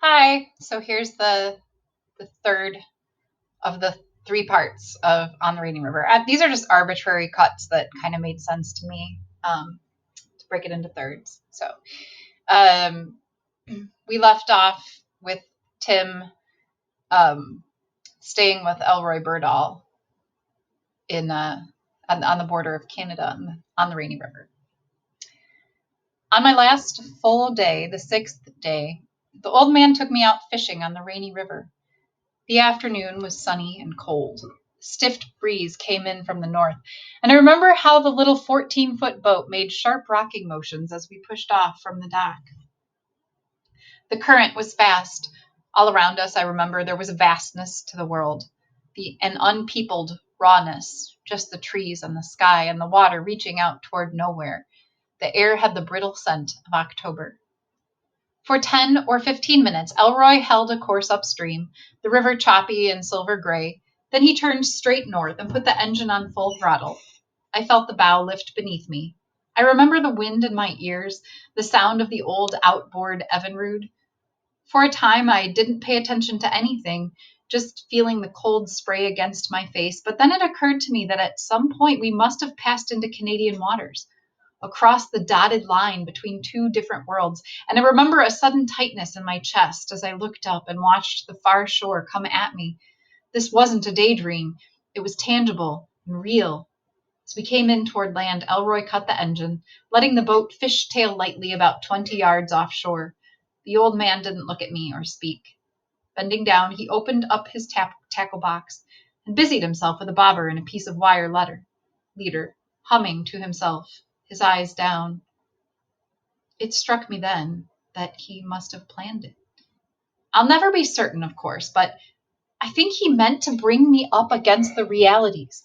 Hi. So here's the third of the three parts of On the Rainy River. These are just arbitrary cuts that kind of made sense to me to break it into thirds. So um, we left off with Tim um, staying with Elroy Birdall in on the border of Canada on the Rainy River. On my last full day, the sixth day, the old man took me out fishing on the Rainy River. The afternoon was sunny and cold. A stiff breeze came in from the north, and I remember how the little 14-foot boat made sharp rocking motions as we pushed off from the dock. The current was fast. All around us, I remember, there was a vastness to the world, an unpeopled rawness, just the trees and the sky and the water reaching out toward nowhere. The air had the brittle scent of October. For 10 or 15 minutes, Elroy held a course upstream, the river choppy and silver gray. Then he turned straight north and put the engine on full throttle. I felt the bow lift beneath me. I remember the wind in my ears, the sound of the old outboard Evinrude. For a time, I didn't pay attention to anything, just feeling the cold spray against my face. But then it occurred to me that at some point we must have passed into Canadian waters, across the dotted line between two different worlds, and I remember a sudden tightness in my chest as I looked up and watched the far shore come at me. This wasn't a daydream. It was tangible and real. As we came in toward land, Elroy cut the engine, letting the boat fish-tail lightly about 20 yards offshore. The old man didn't look at me or speak. Bending down, he opened up his tackle box and busied himself with a bobber and a piece of wire leader, humming to himself, his eyes down. It struck me then that he must have planned it. I'll never be certain, of course, but I think he meant to bring me up against the realities,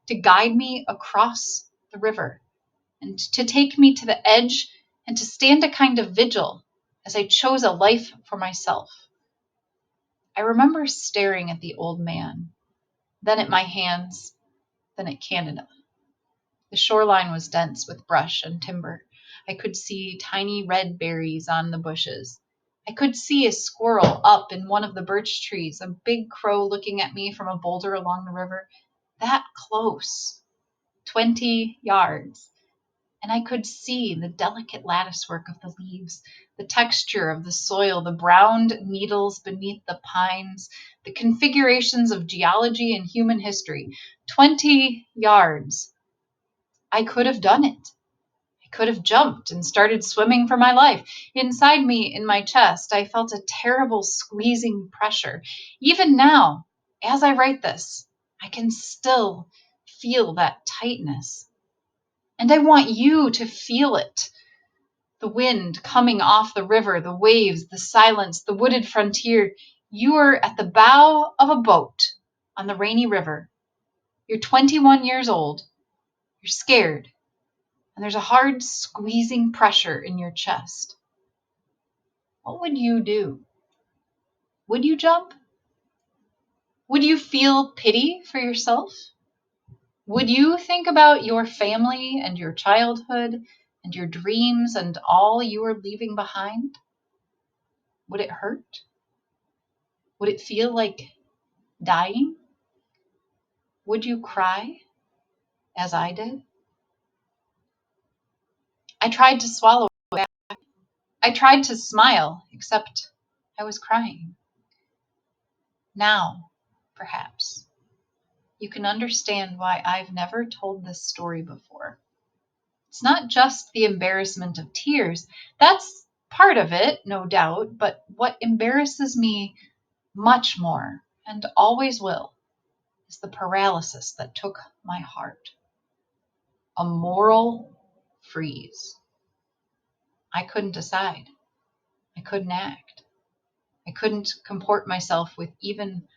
to guide me across the river, and to take me to the edge and to stand a kind of vigil as I chose a life for myself. I remember staring at the old man, then at my hands, then at Canada. The shoreline was dense with brush and timber. I could see tiny red berries on the bushes. I could see a squirrel up in one of the birch trees, a big crow looking at me from a boulder along the river. That close, 20 yards. And I could see the delicate latticework of the leaves, the texture of the soil, the browned needles beneath the pines, the configurations of geology and human history. 20 yards. I could have done it. I could have jumped and started swimming for my life. Inside me, in my chest, I felt a terrible squeezing pressure. Even now, as I write this, I can still feel that tightness. And I want you to feel it. The wind coming off the river, the waves, the silence, the wooded frontier. You are at the bow of a boat on the Rainy River. You're 21 years old. You're scared. And there's a hard squeezing pressure in your chest. What would you do? Would you jump? Would you feel pity for yourself? Would you think about your family and your childhood and your dreams and all you are leaving behind? Would it hurt? Would it feel like dying? Would you cry, as I did? I tried to swallow it. I tried to smile, except I was crying. Now, perhaps, you can understand why I've never told this story before. It's not just the embarrassment of tears. That's part of it, no doubt, but what embarrasses me much more, and always will, is the paralysis that took my heart. A moral freeze. I couldn't decide. I couldn't act. I couldn't comport myself with even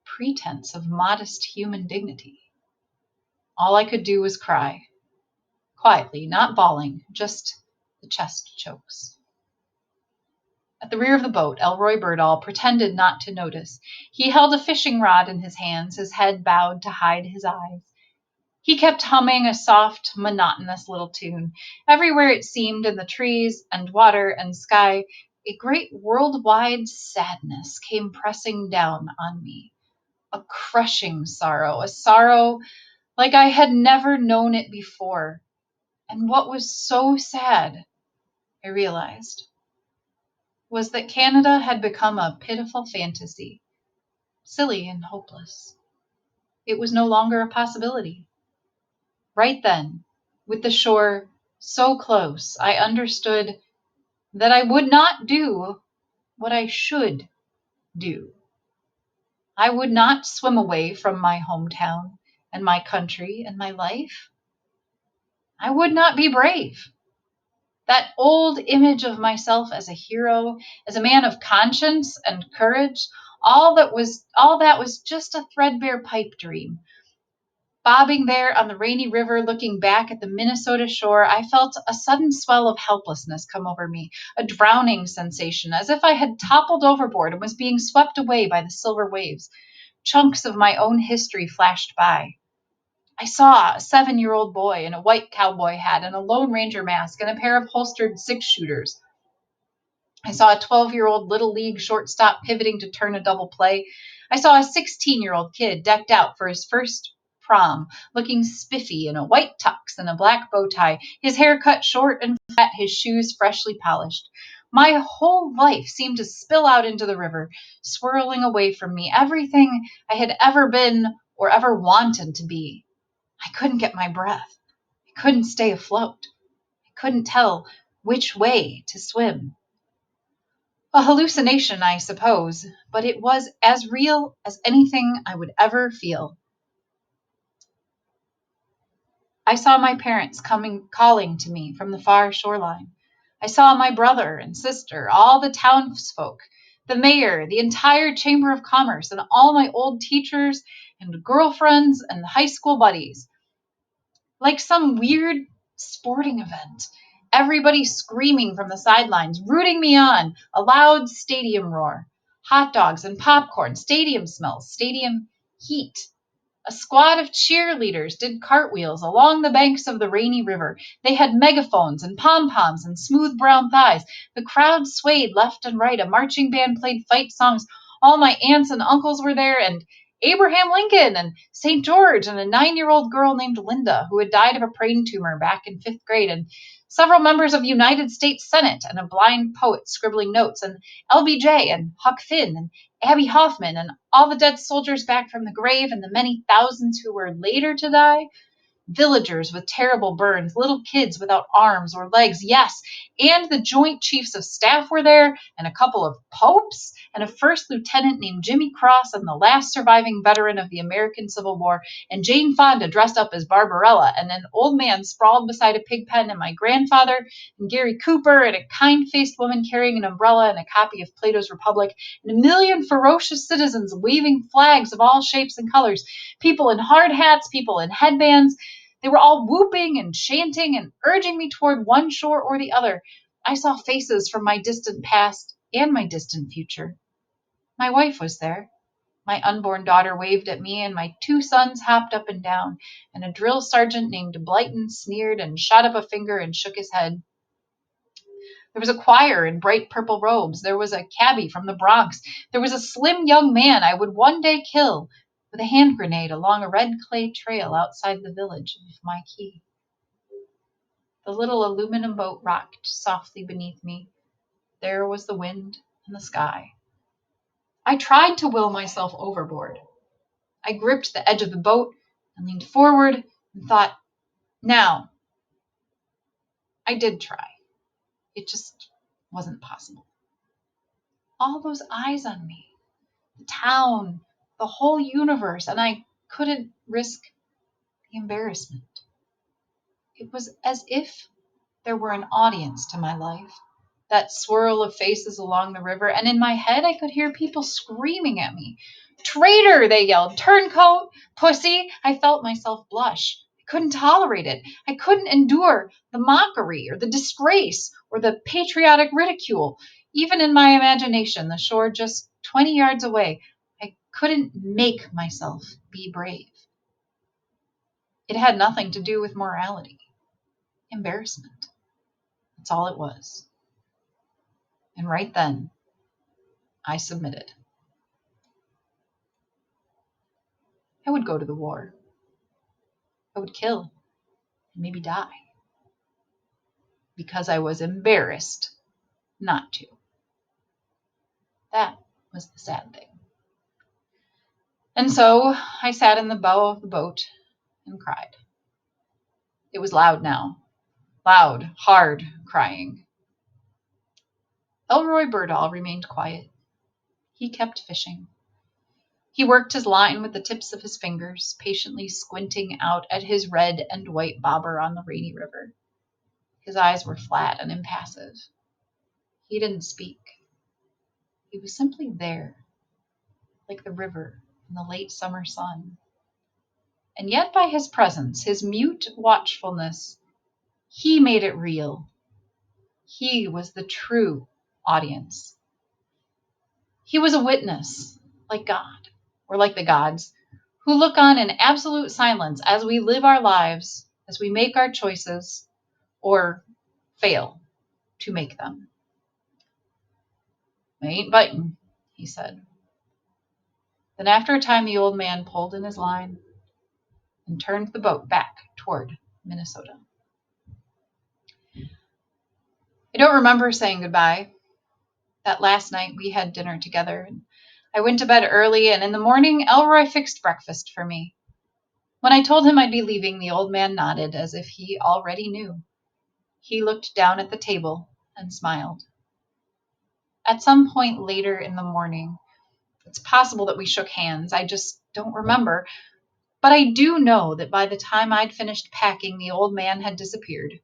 pretense of modest human dignity. All I could do was cry, quietly, not bawling, just the chest chokes. At the rear of the boat, Elroy Birdall pretended not to notice. He held a fishing rod in his hands, his head bowed to hide his eyes. He kept humming a soft, monotonous little tune. Everywhere it seemed, in the trees and water and sky, a great worldwide sadness came pressing down on me, a crushing sorrow, a sorrow like I had never known it before. And what was so sad, I realized, was that Canada had become a pitiful fantasy, silly and hopeless. It was no longer a possibility. Right then, with the shore so close, I understood that I would not do what I should do. I would not swim away from my hometown and my country and my life. I would not be brave. That old image of myself as a hero, as a man of conscience and courage, all that was just a threadbare pipe dream. Bobbing there on the rainy river, looking back at the Minnesota shore, I felt a sudden swell of helplessness come over me, a drowning sensation, as if I had toppled overboard and was being swept away by the silver waves. Chunks of my own history flashed by. I saw a 7-year-old boy in a white cowboy hat and a Lone Ranger mask and a pair of holstered six-shooters. I saw a 12-year-old little league shortstop pivoting to turn a double play. I saw a 16-year-old kid decked out for his first prom, looking spiffy in a white tux and a black bow tie, his hair cut short and flat, his shoes freshly polished. My whole life seemed to spill out into the river, swirling away from me, everything I had ever been or ever wanted to be. I couldn't get my breath. I couldn't stay afloat. I couldn't tell which way to swim. A hallucination, I suppose, but it was as real as anything I would ever feel. I saw my parents coming calling to me from the far shoreline. I saw my brother and sister, all the townsfolk, the mayor, the entire Chamber of Commerce, and all my old teachers and girlfriends and high school buddies. Like some weird sporting event. Everybody screaming from the sidelines, rooting me on, a loud stadium roar. Hot dogs and popcorn, stadium smells, stadium heat. A squad of cheerleaders did cartwheels along the banks of the rainy river. They had megaphones and pom-poms and smooth brown thighs. The crowd swayed left and right. A marching band played fight songs. All my aunts and uncles were there, and Abraham Lincoln and St. George and a 9-year-old girl named Linda who had died of a brain tumor back in 5th grade, and several members of the United States Senate and a blind poet scribbling notes, and LBJ and Huck Finn and Abby Hoffman and all the dead soldiers back from the grave and the many thousands who were later to die. Villagers with terrible burns, little kids without arms or legs, yes, and the Joint Chiefs of Staff were there, and a couple of popes, and a first lieutenant named Jimmy Cross, and the last surviving veteran of the American Civil War, and Jane Fonda dressed up as Barbarella, and an old man sprawled beside a pig pen, and my grandfather, and Gary Cooper, and a kind-faced woman carrying an umbrella and a copy of Plato's Republic, and a million ferocious citizens waving flags of all shapes and colors, people in hard hats, people in headbands. They were all whooping and chanting and urging me toward one shore or the other. I saw faces from my distant past and my distant future. My wife was there. My unborn daughter waved at me, and my 2 sons hopped up and down, and a drill sergeant named Blyton sneered and shot up a finger and shook his head. There was a choir in bright purple robes. There was a cabbie from the Bronx. There was a slim young man I would one day kill with a hand grenade along a red clay trail outside the village of my key. The little aluminum boat rocked softly beneath me. There was the wind and the sky. I tried to will myself overboard. I gripped the edge of the boat and leaned forward and thought, now. I did try. It just wasn't possible. All those eyes on me, the town, the whole universe, and I couldn't risk the embarrassment. It was as if there were an audience to my life, that swirl of faces along the river, and in my head I could hear people screaming at me. Traitor, they yelled. Turncoat, pussy. I felt myself blush. I couldn't tolerate it. I couldn't endure the mockery or the disgrace or the patriotic ridicule. Even in my imagination, the shore just 20 yards away, I couldn't make myself be brave. It had nothing to do with morality. Embarrassment. That's all it was. And right then, I submitted. I would go to the war. I would kill and maybe die because I was embarrassed not to. That was the sad thing. And so I sat in the bow of the boat and cried. It was loud now. Loud, hard crying. Elroy Birdall remained quiet. He kept fishing. He worked his line with the tips of his fingers, patiently squinting out at his red and white bobber on the Rainy River. His eyes were flat and impassive. He didn't speak. He was simply there, like the river in the late summer sun. And yet by his presence, his mute watchfulness, he made it real. He was the true audience. He was a witness, like God, or like the gods, who look on in absolute silence as we live our lives, as we make our choices, or fail to make them. "I ain't biting," he said. Then after a time the old man pulled in his line and turned the boat back toward Minnesota. I don't remember saying goodbye. That last night we had dinner together, and I went to bed early, and in the morning Elroy fixed breakfast for me. When I told him I'd be leaving, the old man nodded as if he already knew. He looked down at the table and smiled. At some point later in the morning, it's possible that we shook hands. I just don't remember. But I do know that by the time I'd finished packing, the old man had disappeared.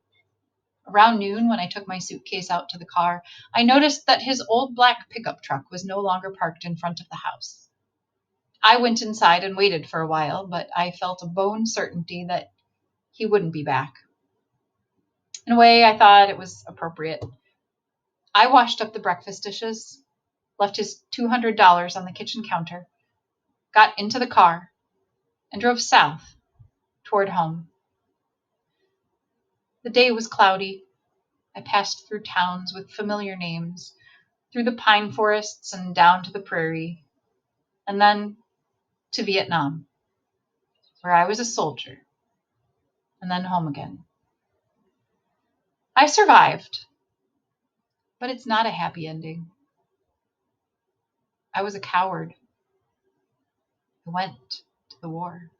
Around noon, when I took my suitcase out to the car, I noticed that his old black pickup truck was no longer parked in front of the house. I went inside and waited for a while, but I felt a bone certainty that he wouldn't be back. In a way, I thought it was appropriate. I washed up the breakfast dishes, left his $200 on the kitchen counter, got into the car, and drove south toward home. The day was cloudy. I passed through towns with familiar names, through the pine forests and down to the prairie, and then to Vietnam, where I was a soldier, and then home again. I survived, but it's not a happy ending. I was a coward. I went to the war.